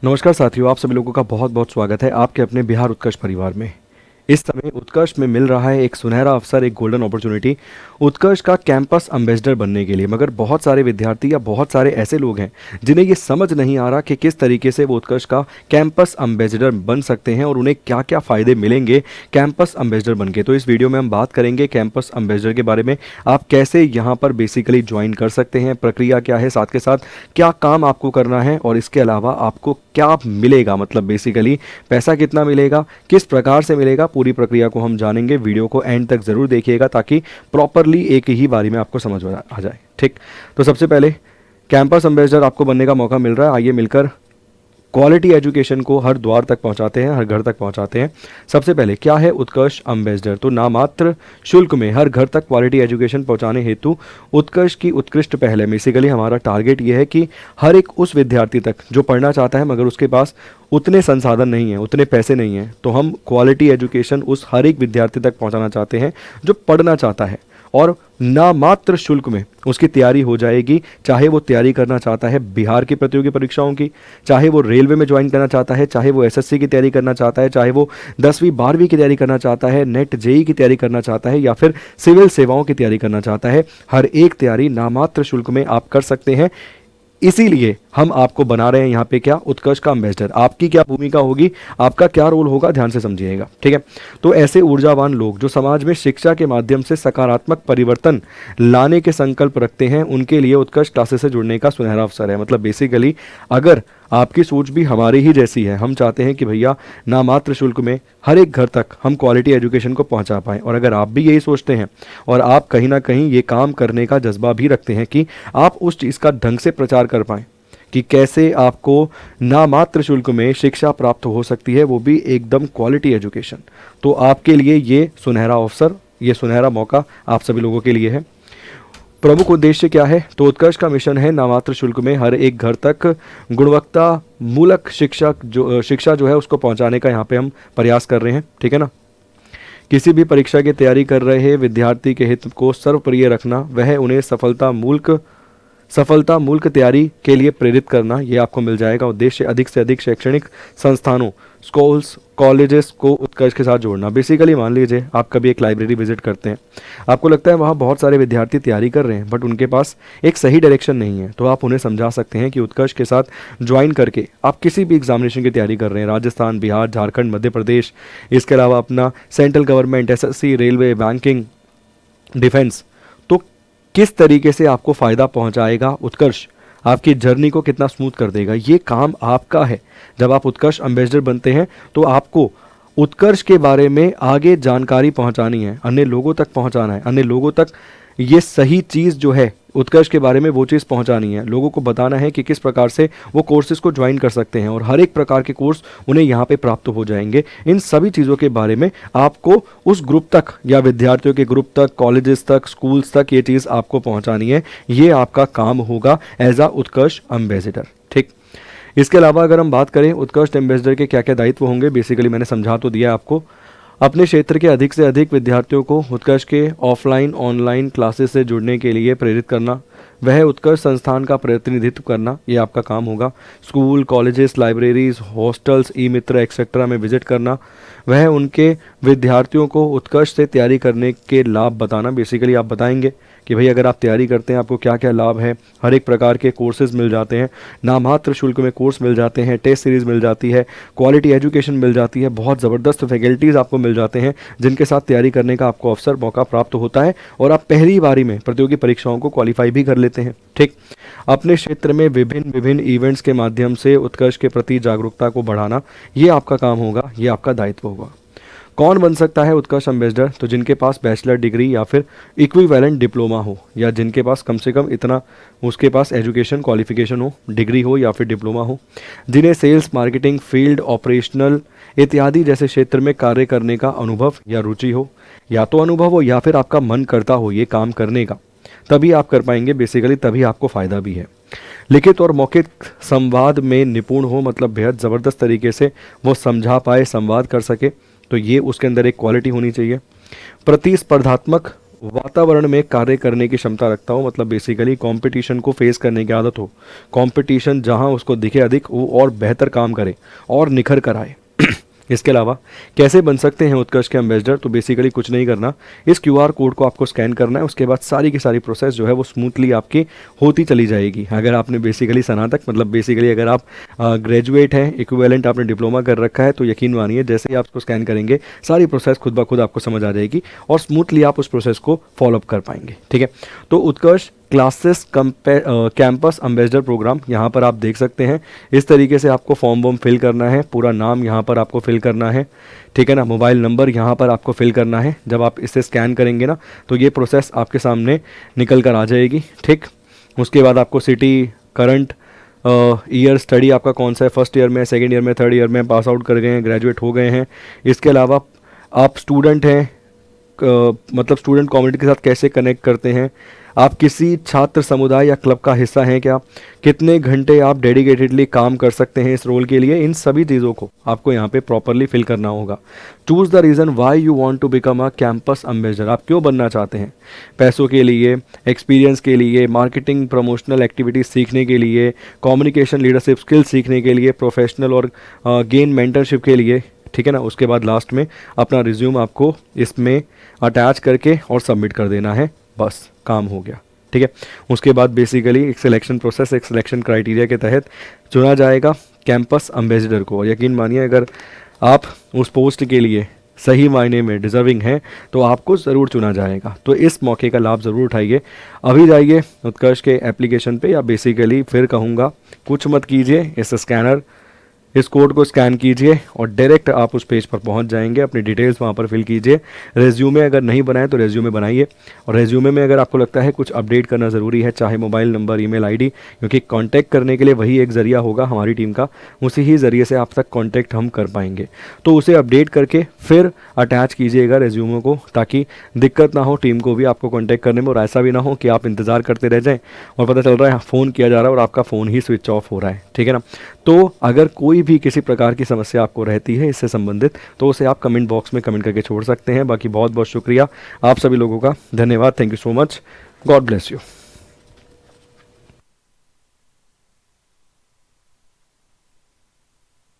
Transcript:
नमस्कार साथियों, आप सभी लोगों का बहुत बहुत स्वागत है आपके अपने बिहार उत्कर्ष परिवार में। इस समय उत्कर्ष में मिल रहा है एक सुनहरा अवसर, एक गोल्डन अपॉर्चुनिटी उत्कर्ष का कैंपस एम्बेसडर बनने के लिए। मगर बहुत सारे विद्यार्थी या बहुत सारे ऐसे लोग हैं जिन्हें ये समझ नहीं आ रहा कि किस तरीके से वो उत्कर्ष का कैंपस एम्बेसडर बन सकते हैं और उन्हें क्या क्या फ़ायदे मिलेंगे कैंपस एम्बेसडर बन के। तो इस वीडियो में हम बात करेंगे कैंपस एम्बेसडर के बारे में, आप कैसे यहाँ पर बेसिकली ज्वाइन कर सकते हैं, प्रक्रिया क्या है, साथ के साथ क्या काम आपको करना है और इसके अलावा आपको क्या मिलेगा, मतलब बेसिकली पैसा कितना मिलेगा, किस प्रकार से मिलेगा, पूरी प्रक्रिया को हम जानेंगे। वीडियो को एंड तक ज़रूर देखिएगा ताकि प्रॉपरली एक ही बारी में आपको समझ आ जाए। ठीक, तो सबसे पहले कैंपस एम्बेसडर आपको बनने का मौका मिल रहा है। आइए मिलकर क्वालिटी एजुकेशन को हर द्वार तक पहुंचाते हैं, हर घर तक पहुंचाते हैं। सबसे पहले क्या है उत्कर्ष एम्बेसडर? तो नामात्र शुल्क में हर घर तक क्वालिटी एजुकेशन पहुंचाने हेतु उत्कर्ष की उत्कृष्ट पहल है। बेसिकली हमारा टारगेट ये है कि हर एक उस विद्यार्थी तक जो पढ़ना चाहता है मगर उसके पास उतने संसाधन नहीं है, उतने पैसे नहीं हैं, तो हम क्वालिटी एजुकेशन उस हर एक विद्यार्थी तक पहुँचाना चाहते हैं जो पढ़ना चाहता है और नामात्र शुल्क में उसकी तैयारी हो जाएगी। चाहे वो तैयारी करना चाहता है बिहार की प्रतियोगी परीक्षाओं की, चाहे वो रेलवे में ज्वाइन करना चाहता है, चाहे वो एसएससी की तैयारी करना चाहता है, चाहे वो 10वीं 12वीं की तैयारी करना चाहता है, नेट जेई की तैयारी करना चाहता है या फिर सिविल सेवाओं की तैयारी करना चाहता है, हर एक तैयारी नामात्र शुल्क में आप कर सकते हैं। इसीलिए हम आपको बना रहे हैं यहाँ पे क्या, उत्कर्ष का एम्बेसडर। आपकी क्या भूमिका होगी, आपका क्या रोल होगा, ध्यान से समझिएगा। ठीक है, तो ऐसे ऊर्जावान लोग जो समाज में शिक्षा के माध्यम से सकारात्मक परिवर्तन लाने के संकल्प रखते हैं, उनके लिए उत्कर्ष क्लासेस से जुड़ने का सुनहरा अवसर है। मतलब बेसिकली अगर आपकी सोच भी हमारी ही जैसी है, हम चाहते हैं कि भैया नामात्र शुल्क में हर एक घर तक हम क्वालिटी एजुकेशन को पहुंचा पाएं, और अगर आप भी यही सोचते हैं और आप कहीं ना कहीं ये काम करने का जज्बा भी रखते हैं कि आप उस चीज़ का ढंग से प्रचार कर पाएँ कि कैसे आपको नामात्र शुल्क में शिक्षा प्राप्त हो सकती है, वो भी एकदम क्वालिटी एजुकेशन, तो आपके लिए ये सुनहरा अवसर, ये सुनहरा मौका आप सभी लोगों के लिए है। प्रमुख उद्देश्य क्या है? तो उत्कर्ष का मिशन है नामात्र शुल्क में हर एक घर तक गुणवत्ता मूलक शिक्षा जो है उसको पहुंचाने का यहाँ पे हम प्रयास कर रहे हैं। ठीक है ना, किसी भी परीक्षा की तैयारी कर रहे विद्यार्थी के हित को सर्वप्रिय रखना, वह उन्हें सफलता मूलक तैयारी के लिए प्रेरित करना, ये आपको मिल जाएगा। उद्देश्य अधिक से अधिक शैक्षणिक संस्थानों, स्कूल्स, कॉलेजेस को उत्कर्ष के साथ जोड़ना। बेसिकली मान लीजिए आप कभी एक लाइब्रेरी विजिट करते हैं, आपको लगता है वहाँ बहुत सारे विद्यार्थी तैयारी कर रहे हैं बट उनके पास एक सही डायरेक्शन नहीं है, तो आप उन्हें समझा सकते हैं कि उत्कर्ष के साथ ज्वाइन करके आप किसी भी एग्जामिनेशन की तैयारी कर रहे हैं, राजस्थान, बिहार, झारखंड, मध्य प्रदेश, इसके अलावा अपना central government, SSC, railway, banking, defence, तो किस तरीके से आपको फ़ायदा पहुंचाएगा उत्कर्ष, आपकी जर्नी को कितना स्मूथ कर देगा, ये काम आपका है। जब आप उत्कर्ष एम्बेसडर बनते हैं तो आपको उत्कर्ष के बारे में आगे जानकारी पहुंचानी है, अन्य लोगों तक पहुंचाना है, अन्य लोगों तक ये सही चीज़ जो है उत्कर्ष के बारे में वो चीज़ पहुंचानी है। लोगों को बताना है कि किस प्रकार से वो कोर्सेज को ज्वाइन कर सकते हैं और हर एक प्रकार के कोर्स उन्हें यहाँ पे प्राप्त हो जाएंगे। इन सभी चीज़ों के बारे में आपको उस ग्रुप तक या विद्यार्थियों के ग्रुप तक, कॉलेजेस तक, स्कूल्स तक ये चीज़ आपको पहुँचानी है। ये आपका काम होगा एज आ उत्कर्ष एम्बेसडर। ठीक, इसके अलावा अगर हम बात करें उत्कर्ष एम्बेसडर के क्या क्या दायित्व होंगे, बेसिकली मैंने समझा तो दिया आपको। अपने क्षेत्र के अधिक से अधिक विद्यार्थियों को उत्कर्ष के ऑफलाइन ऑनलाइन क्लासेस से जुड़ने के लिए प्रेरित करना, वह उत्कर्ष संस्थान का प्रतिनिधित्व करना, ये आपका काम होगा। स्कूल, कॉलेजेस, लाइब्रेरीज, हॉस्टल्स, ई मित्र एक्सेट्रा में विजिट करना, वह उनके विद्यार्थियों को उत्कर्ष से तैयारी करने के लाभ बताना। बेसिकली आप बताएंगे कि भाई अगर आप तैयारी करते हैं आपको क्या क्या लाभ है, हर एक प्रकार के कोर्सेज मिल जाते हैं, नामात्र शुल्क में कोर्स मिल जाते हैं, टेस्ट सीरीज़ मिल जाती है, क्वालिटी एजुकेशन मिल जाती है, बहुत ज़बरदस्त फैकल्टीज़ आपको मिल जाते हैं जिनके साथ तैयारी करने का आपको अवसर, मौका प्राप्त होता है और आप पहली बारी में प्रतियोगी परीक्षाओं को क्वालिफाई भी कर लेते हैं। ठीक, अपने क्षेत्र में विभिन्न इवेंट्स के माध्यम से उत्कर्ष के प्रति जागरूकता को बढ़ाना, ये आपका काम होगा, ये आपका दायित्व होगा। कौन बन सकता है उत्कर्ष एम्बेसडर? तो जिनके पास बैचलर डिग्री या फिर इक्विवेलेंट डिप्लोमा हो, या जिनके पास कम से कम इतना उसके पास एजुकेशन क्वालिफिकेशन हो, डिग्री हो या फिर डिप्लोमा हो, जिन्हें सेल्स, मार्केटिंग, फील्ड ऑपरेशनल इत्यादि जैसे क्षेत्र में कार्य करने का अनुभव या रुचि हो, या तो अनुभव हो या फिर आपका मन करता हो ये काम करने का, तभी आप कर पाएंगे। बेसिकली तभी आपको फ़ायदा भी है। लिखित और मौखिक संवाद में निपुण हो, मतलब बेहद ज़बरदस्त तरीके से वो समझा पाए, संवाद कर सके, तो ये उसके अंदर एक क्वालिटी होनी चाहिए। प्रतिस्पर्धात्मक वातावरण में कार्य करने की क्षमता रखता हो, मतलब बेसिकली कंपटीशन को फेस करने की आदत हो, कंपटीशन जहां उसको दिखे अधिक वो और बेहतर काम करे और निखर कर आए। इसके अलावा कैसे बन सकते हैं उत्कर्ष के एम्बेसडर, तो बेसिकली कुछ नहीं करना, इस क्यूआर कोड को आपको स्कैन करना है, उसके बाद सारी की सारी प्रोसेस जो है वो स्मूथली आपकी होती चली जाएगी। अगर आपने बेसिकली स्नातक मतलब बेसिकली अगर आप ग्रेजुएट हैं, इक्विवेलेंट आपने डिप्लोमा कर रखा है, तो यकीन मानिए जैसे ही आप उसको स्कैन करेंगे सारी प्रोसेस खुद ब खुद आपको समझ आ जाएगी और स्मूथली आप उस प्रोसेस को फॉलोअप कर पाएंगे। ठीक है, तो उत्कर्ष क्लासेस कैंपस एम्बेसडर प्रोग्राम यहाँ पर आप देख सकते हैं। इस तरीके से आपको फॉर्म वॉर्म फिल करना है, पूरा नाम यहाँ पर आपको फिल करना है, ठीक है ना, मोबाइल नंबर यहाँ पर आपको फिल करना है। जब आप इसे स्कैन करेंगे ना तो ये प्रोसेस आपके सामने निकल कर आ जाएगी। ठीक, उसके बाद आपको सिटी, करंट ईयर स्टडी आपका कौन सा है, फर्स्ट ईयर में, सेकेंड ईयर में, थर्ड ईयर में, पास आउट कर गए हैं, ग्रेजुएट हो गए हैं। इसके अलावा आप स्टूडेंट हैं, मतलब स्टूडेंट कम्युनिटी के साथ कैसे कनेक्ट करते हैं, आप किसी छात्र समुदाय या क्लब का हिस्सा हैं क्या, कितने घंटे आप डेडिकेटेडली काम कर सकते हैं इस रोल के लिए, इन सभी चीज़ों को आपको यहाँ पे प्रॉपरली फिल करना होगा। Choose the reason why you want to become a campus ambassador, आप क्यों बनना चाहते हैं, पैसों के लिए, एक्सपीरियंस के लिए, मार्केटिंग प्रमोशनल एक्टिविटीज़ सीखने के लिए, कम्युनिकेशन लीडरशिप स्किल्स सीखने के लिए, प्रोफेशनल और गेन मेंटरशिप के लिए। ठीक है ना, उसके बाद लास्ट में अपना रिज्यूम आपको इसमें अटैच करके और सबमिट कर देना है, बस काम हो गया। ठीक है, उसके बाद बेसिकली एक सिलेक्शन प्रोसेस, एक सिलेक्शन क्राइटेरिया के तहत चुना जाएगा कैंपस एम्बेसडर को। और यकीन मानिए अगर आप उस पोस्ट के लिए सही मायने में डिज़र्विंग हैं तो आपको ज़रूर चुना जाएगा। तो इस मौके का लाभ ज़रूर उठाइए। अभी जाइए उत्कर्ष के एप्लीकेशन पे, या बेसिकली फिर कहूँगा कुछ मत कीजिए, इस कोड को स्कैन कीजिए और डायरेक्ट आप उस पेज पर पहुंच जाएंगे। अपनी डिटेल्स वहां पर फिल कीजिए। रेज्यूमे अगर नहीं बनाए तो रेज्यूमे बनाइए, और रेज्यूमे में अगर आपको लगता है कुछ अपडेट करना ज़रूरी है, चाहे मोबाइल नंबर, ईमेल आईडी, क्योंकि कांटेक्ट करने के लिए वही एक ज़रिया होगा हमारी टीम का, उसी ही ज़रिए से आप तक कांटेक्ट हम कर पाएंगे। तो उसे अपडेट करके फिर अटैच कीजिएगा रेज्यूमे को, ताकि दिक्कत ना हो टीम को भी आपको कॉन्टैक्ट करने में, और ऐसा भी ना हो कि आप इंतज़ार करते रह जाएँ और पता चल रहा है फ़ोन किया जा रहा है और आपका फ़ोन ही स्विच ऑफ हो रहा है। ठीक है ना, तो अगर कोई भी किसी प्रकार की समस्या आपको रहती है इससे संबंधित, तो उसे आप कमेंट बॉक्स में कमेंट करके छोड़ सकते हैं। बाकी बहुत बहुत शुक्रिया आप सभी लोगों का, धन्यवाद, thank you so much, God bless you.